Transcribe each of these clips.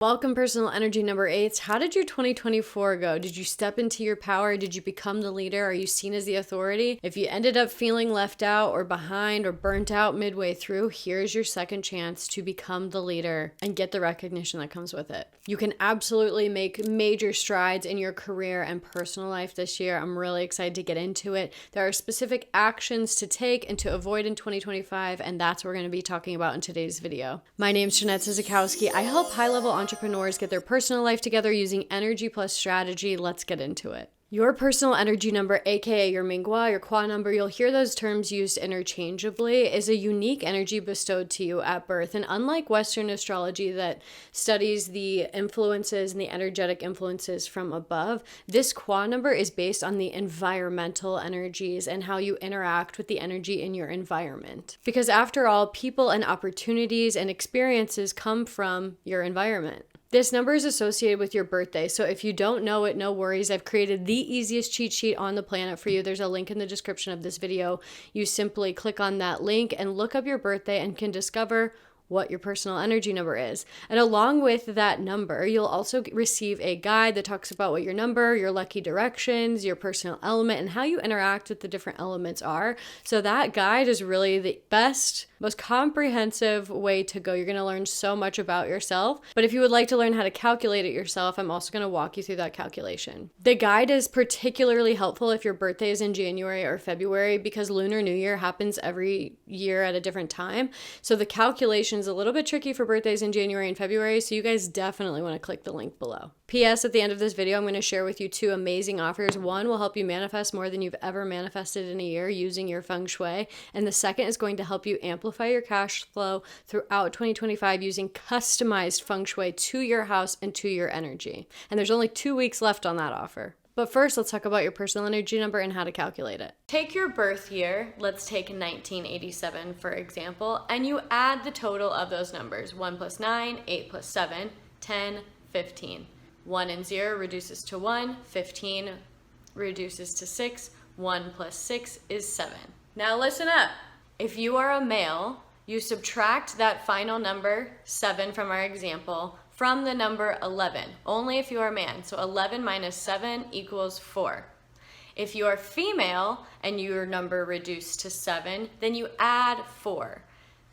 Welcome, personal energy number 8s. How did your 2024 go? Did you step into your power? Did you become the leader? Are you seen as the authority? If you ended up feeling left out or behind or burnt out midway through, here's your second chance to become the leader and get the recognition that comes with it. You can absolutely make major strides in your career and personal life this year. I'm really excited to get into it. There are specific actions to take and to avoid in 2025, and that's what we're going to be talking about in today's video. My name is Jeanette Zizikowski. I help high-level entrepreneurs get their personal life together using energy plus strategy. Let's get into it. Your personal energy number, aka your Ming Gua, your KUA number, you'll hear those terms used interchangeably, is a unique energy bestowed to you at birth. And unlike Western astrology that studies the influences and the energetic influences from above, this KUA number is based on the environmental energies and how you interact with the energy in your environment. Because after all, people and opportunities and experiences come from your environment. This number is associated with your birthday, so if you don't know it, no worries. I've created the easiest cheat sheet on the planet for you. There's a link in the description of this video. You simply click on that link and look up your birthday and can discover what your personal energy number is. And along with that number, you'll also receive a guide that talks about what your number, your lucky directions, your personal element, and how you interact with the different elements are. So that guide is really the best, most comprehensive way to go. You're going to learn so much about yourself. But if you would like to learn how to calculate it yourself, I'm also going to walk you through that calculation. The guide is particularly helpful if your birthday is in January or February because Lunar New Year happens every year at a different time. So the calculation is a little bit tricky for birthdays in January and February, so you guys definitely want to click the link below. P.S. At the end of this video, I'm going to share with you 2 amazing offers. One will help you manifest more than you've ever manifested in a year using your Feng Shui, and the second is going to help you amplify your cash flow throughout 2025 using customized Feng Shui to your house and to your energy. And there's only 2 weeks left on that offer. But first, let's talk about your personal energy number and how to calculate it. Take your birth year, let's take 1987 for example, and you add the total of those numbers. 1 plus 9, 8 plus 7, 10, 15. 1 and 0 reduces to 1, 15 reduces to 6, 1 plus 6 is 7. Now listen up. If you are a male, you subtract that final number, 7 from our example, from the number 11, only if you are a man. So 11 minus 7 equals 4. If you are female and your number reduced to 7, then you add 4.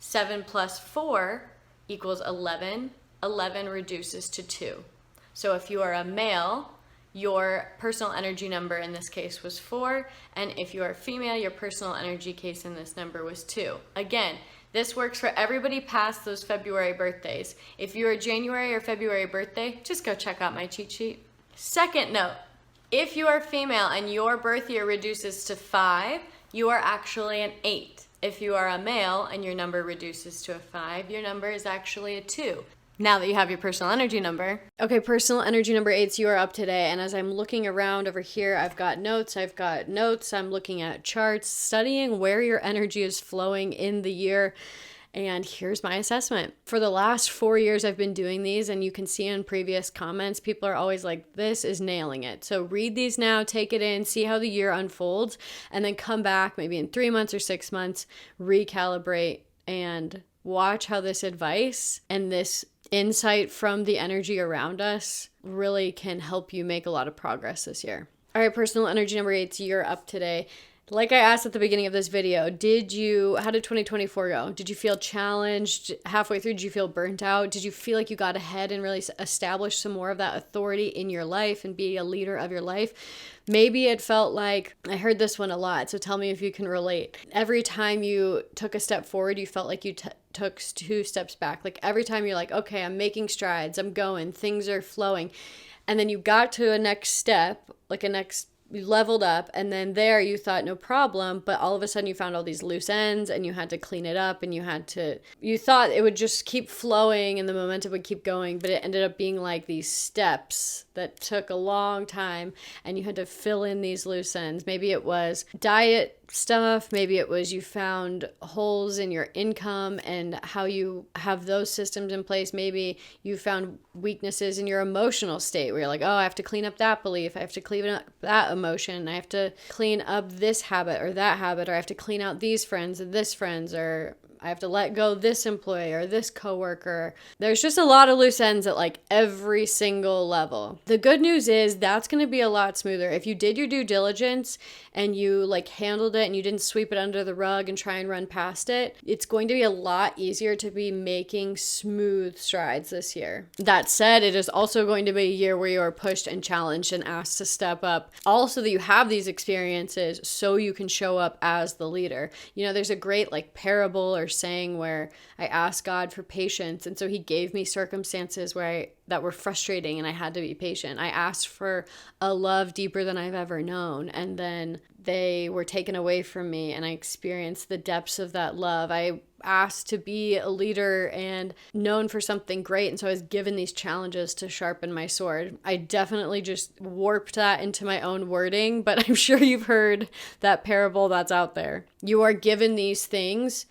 7 plus 4 equals 11. 11 reduces to 2. So if you are a male, your personal energy number in this case was 4, and if you are female, your personal energy case in this number was 2. Again, this works for everybody past those February birthdays. If you're a January or February birthday, just go check out my cheat sheet. Second note, if you are female and your birth year reduces to 5, you are actually an 8. If you are a male and your number reduces to a 5, your number is actually a 2. Now that you have your personal energy number. Okay, personal energy number 8s, you are up today. And as I'm looking around over here, I've got notes. I'm looking at charts, studying where your energy is flowing in the year. And here's my assessment. For the last 4 years, I've been doing these, and you can see in previous comments, people are always like, this is nailing it. So read these now, take it in, see how the year unfolds, and then come back maybe in 3 months or 6 months, recalibrate, and watch how this advice and this insight from the energy around us really can help you make a lot of progress this year. All right, personal energy number 8, you're up today. Like I asked at the beginning of this video, how did 2024 go? Did you feel challenged halfway through? Did you feel burnt out? Did you feel like you got ahead and really established some more of that authority in your life and be a leader of your life? Maybe it felt like, I heard this one a lot, so tell me if you can relate. Every time you took a step forward, you felt like you took 2 steps back. Like every time you're like, okay, I'm making strides, I'm going, things are flowing. And then you got to a next step, you leveled up, and then there you thought no problem, but all of a sudden you found all these loose ends and you had to clean it up, and you thought it would just keep flowing and the momentum would keep going, but it ended up being like these steps that took a long time and you had to fill in these loose ends. Maybe it was diet stuff, maybe it was you found holes in your income and how you have those systems in place. Maybe you found weaknesses in your emotional state where you're like, oh, I have to clean up that belief, I have to clean up that emotion, I have to clean up this habit or that habit, or I have to clean out these friends and this friends, or I have to let go this employee or this coworker. There's just a lot of loose ends at like every single level. The good news is that's going to be a lot smoother. If you did your due diligence and you like handled it and you didn't sweep it under the rug and try and run past it, it's going to be a lot easier to be making smooth strides this year. That said, it is also going to be a year where you are pushed and challenged and asked to step up. Also that you have these experiences so you can show up as the leader. You know, there's a great like parable or saying where I asked God for patience, and so he gave me circumstances that were frustrating and I had to be patient. I asked for a love deeper than I've ever known, and then they were taken away from me and I experienced the depths of that love. I asked to be a leader and known for something great, and so I was given these challenges to sharpen my sword. I definitely just warped that into my own wording, but I'm sure you've heard that parable that's out there. You are given these things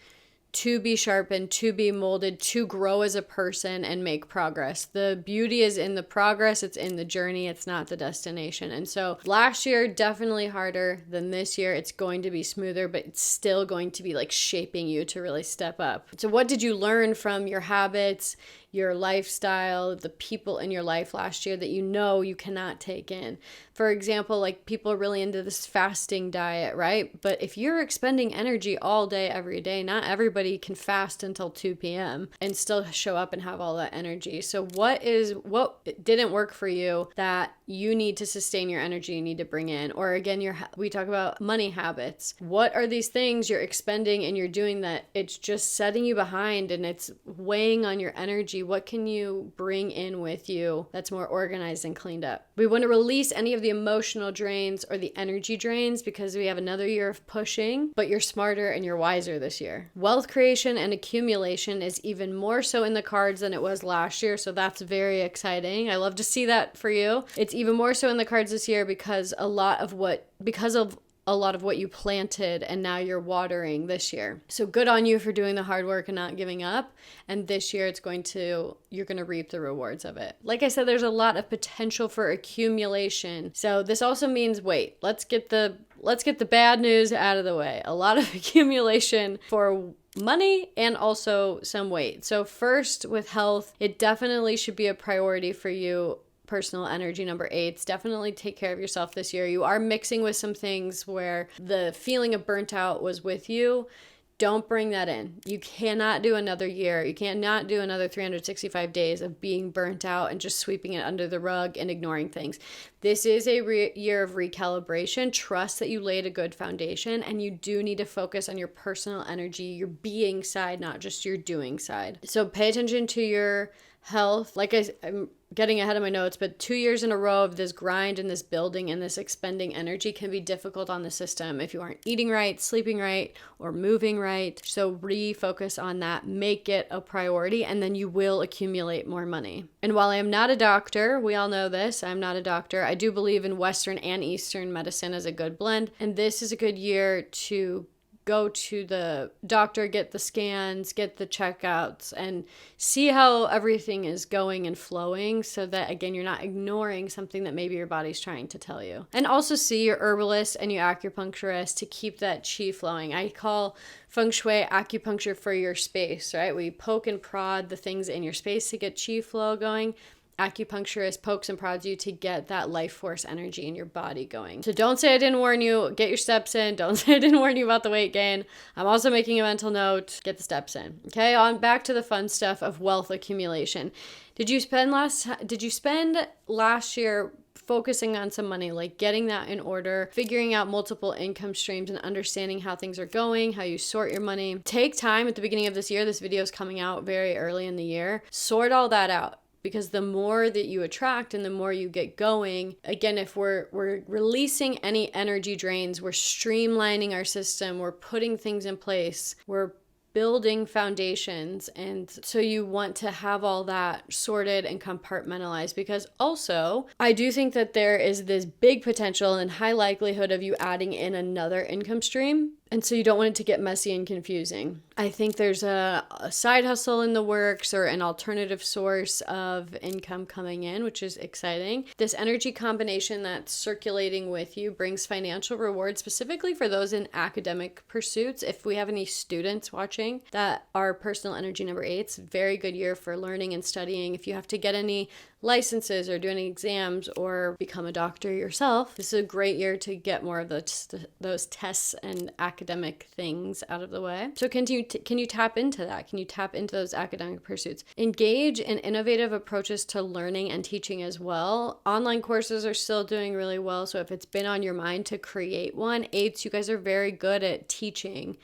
to be sharpened, to be molded, to grow as a person and make progress. The beauty is in the progress, it's in the journey, it's not the destination. And so last year, definitely harder than this year. It's going to be smoother, but it's still going to be like shaping you to really step up. So what did you learn from your habits, your lifestyle, the people in your life last year that you know you cannot take in? For example, like people are really into this fasting diet, right? But if you're expending energy all day, every day, not everybody can fast until 2 p.m. and still show up and have all that energy. So what didn't work for you that you need to sustain your energy, you need to bring in? Or again, we talk about money habits. What are these things you're expending and you're doing that it's just setting you behind and it's weighing on your energy? What can you bring in with you that's more organized and cleaned up? We want to release any of the emotional drains or the energy drains because we have another year of pushing, but you're smarter and you're wiser this year. Wealth creation and accumulation is even more so in the cards than it was last year, so that's very exciting. I love to see that for you. It's even more so in the cards this year because of a lot of what you planted and now you're watering this year. So good on you for doing the hard work and not giving up. And this year you're going to reap the rewards of it. Like I said, there's a lot of potential for accumulation. So this also means, let's get the bad news out of the way. A lot of accumulation for money and also some weight. So first with health, it definitely should be a priority for you. Personal energy number 8, definitely take care of yourself this year. You are mixing with some things where the feeling of burnt out was with you. Don't bring that in. You cannot do another year. You cannot do another 365 days of being burnt out and just sweeping it under the rug and ignoring things. This is a year of recalibration. Trust that you laid a good foundation, and you do need to focus on your personal energy, your being side, not just your doing side. So pay attention to your health. Like I'm getting ahead of my notes, but 2 years in a row of this grind and this building and this expending energy can be difficult on the system if you aren't eating right, sleeping right, or moving right. So refocus on that, make it a priority, and then you will accumulate more money. And while I am not a doctor, we all know this, I'm not a doctor, I do believe in Western and Eastern medicine as a good blend, and this is a good year to go to the doctor, get the scans, get the checkouts, and see how everything is going and flowing so that, again, you're not ignoring something that maybe your body's trying to tell you. And also see your herbalist and your acupuncturist to keep that chi flowing. I call Feng Shui acupuncture for your space, right? We poke and prod the things in your space to get chi flow going. Acupuncturist pokes and prods you to get that life force energy in your body going. So don't say I didn't warn you. Get your steps in. Don't say I didn't warn you about the weight gain. I'm also making a mental note. Get the steps in. Okay, on back to the fun stuff of wealth accumulation. Did you spend last year focusing on some money, like getting that in order, figuring out multiple income streams and understanding how things are going, how you sort your money? Take time at the beginning of this year. This video is coming out very early in the year. Sort all that out. Because the more that you attract and the more you get going, again, if we're releasing any energy drains, we're streamlining our system, we're putting things in place, we're building foundations. And so you want to have all that sorted and compartmentalized, because also I do think that there is this big potential and high likelihood of you adding in another income stream And so you don't want it to get messy and confusing. I think there's a side hustle in the works or an alternative source of income coming in, which is exciting. This energy combination that's circulating with you brings financial reward, specifically for those in academic pursuits. If we have any students watching that are personal energy number 8s, very good year for learning and studying. If you have to get any licenses or do any exams or become a doctor yourself, this is a great year to get more of those tests and academic things out of the way. So can you tap into that? Can you tap into those academic pursuits? Engage in innovative approaches to learning and teaching as well. Online courses are still doing really well, so if it's been on your mind to create one, 8s, you guys are very good at teaching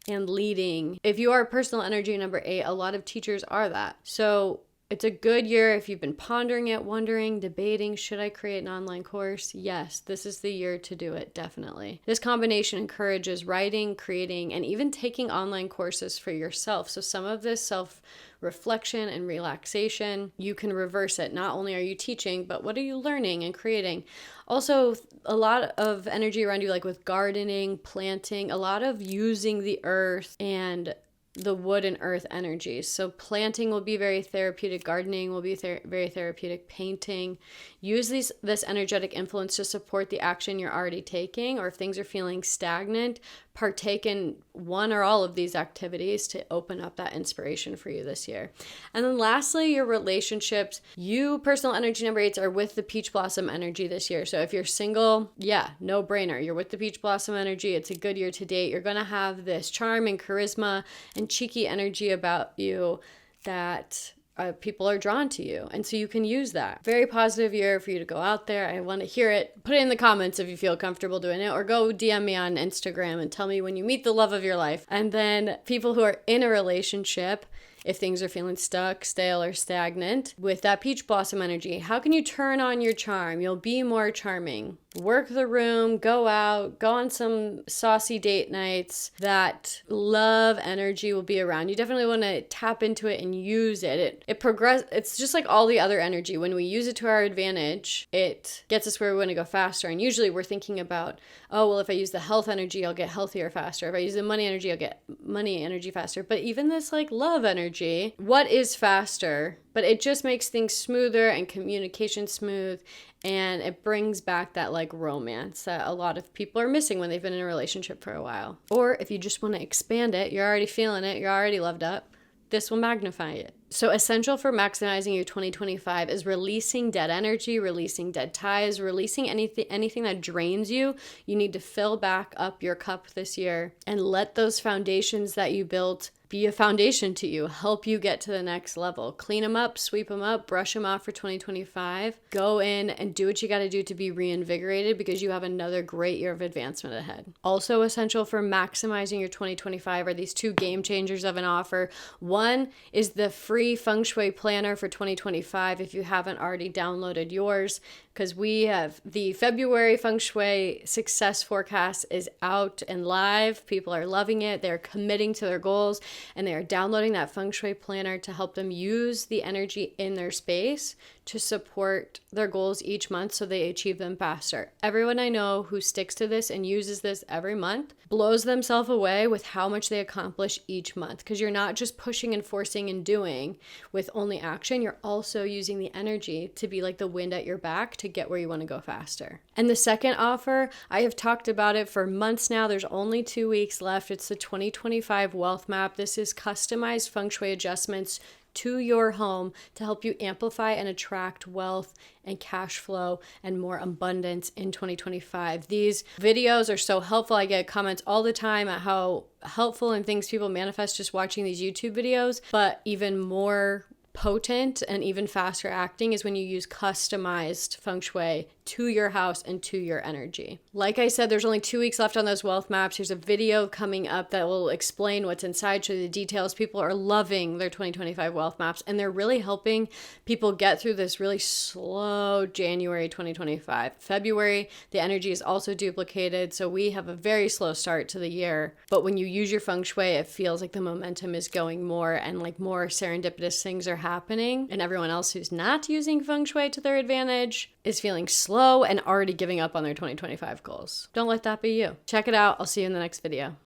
and leading. If you are a personal energy number 8, a lot of teachers are that. So it's a good year if you've been pondering it, wondering, debating, should I create an online course? Yes, this is the year to do it, definitely. This combination encourages writing, creating, and even taking online courses for yourself. So some of this self-reflection and relaxation, you can reverse it. Not only are you teaching, but what are you learning and creating? Also, a lot of energy around you, like with gardening, planting, a lot of using the earth and the wood and earth energies. So planting will be very therapeutic, gardening will be very therapeutic, painting. Use this energetic influence to support the action you're already taking, or if things are feeling stagnant, partake in one or all of these activities to open up that inspiration for you this year. And then lastly, your relationships. You personal energy number 8s are with the peach blossom energy this year. So if you're single, yeah, no brainer. You're with the peach blossom energy. It's a good year to date. You're going to have this charm and charisma and cheeky energy about you that people are drawn to you. And so you can use that. Very positive year for you to go out there. I want to hear it. Put it in the comments if you feel comfortable doing it, or go DM me on Instagram and tell me when you meet the love of your life. And then people who are in a relationship, if things are feeling stuck, stale, or stagnant, with that peach blossom energy, how can you turn on your charm? You'll be more charming. Work the room, go out, go on some saucy date nights. That love energy will be around. You definitely want to tap into it and use it. It's just like all the other energy. When we use it to our advantage, it gets us where we want to go faster. And usually we're thinking about, oh, well, if I use the health energy, I'll get healthier faster. If I use the money energy, I'll get money energy faster. But even this like love energy, what is faster? But it just makes things smoother and communication smooth, and it brings back that like romance that a lot of people are missing when they've been in a relationship for a while. Or if you just want to expand it, you're already feeling it, you're already loved up, this will magnify it. So essential for maximizing your 2025 is releasing dead energy, releasing dead ties, releasing anything that drains you. You need to fill back up your cup this year and let those foundations that you built be a foundation to you, help you get to the next level. Clean them up, sweep them up, brush them off for 2025. Go in and do what you got to do to be reinvigorated, because you have another great year of advancement ahead. Also essential for maximizing your 2025 are these 2 game changers of an offer. One is the free Feng Shui Planner for 2025 if you haven't already downloaded yours, because we have the February Feng Shui success forecast is out and live. People are loving it. They're committing to their goals, and they are downloading that Feng Shui Planner to help them use the energy in their space to support their goals each month so they achieve them faster. Everyone I know who sticks to this and uses this every month blows themselves away with how much they accomplish each month, because you're not just pushing and forcing and doing with only action, you're also using the energy to be like the wind at your back to get where you want to go faster. And the second offer, I have talked about it for months now. There's only 2 weeks left. It's the 2025 Wealth Map. This is customized Feng Shui adjustments to your home to help you amplify and attract wealth and cash flow and more abundance in 2025. These videos are so helpful. I get comments all the time at how helpful and things people manifest just watching these YouTube videos, but even more potent and even faster acting is when you use customized Feng Shui to your house and to your energy. Like I said, there's only 2 weeks left on those wealth maps. There's a video coming up that will explain what's inside, show you the details. People are loving their 2025 wealth maps, and they're really helping people get through this really slow January 2025. February, the energy is also duplicated, so we have a very slow start to the year. But when you use your Feng Shui, it feels like the momentum is going more, and like more serendipitous things are happening, and everyone else who's not using Feng Shui to their advantage is feeling slow and already giving up on their 2025 goals. Don't let that be you. Check it out. I'll see you in the next video.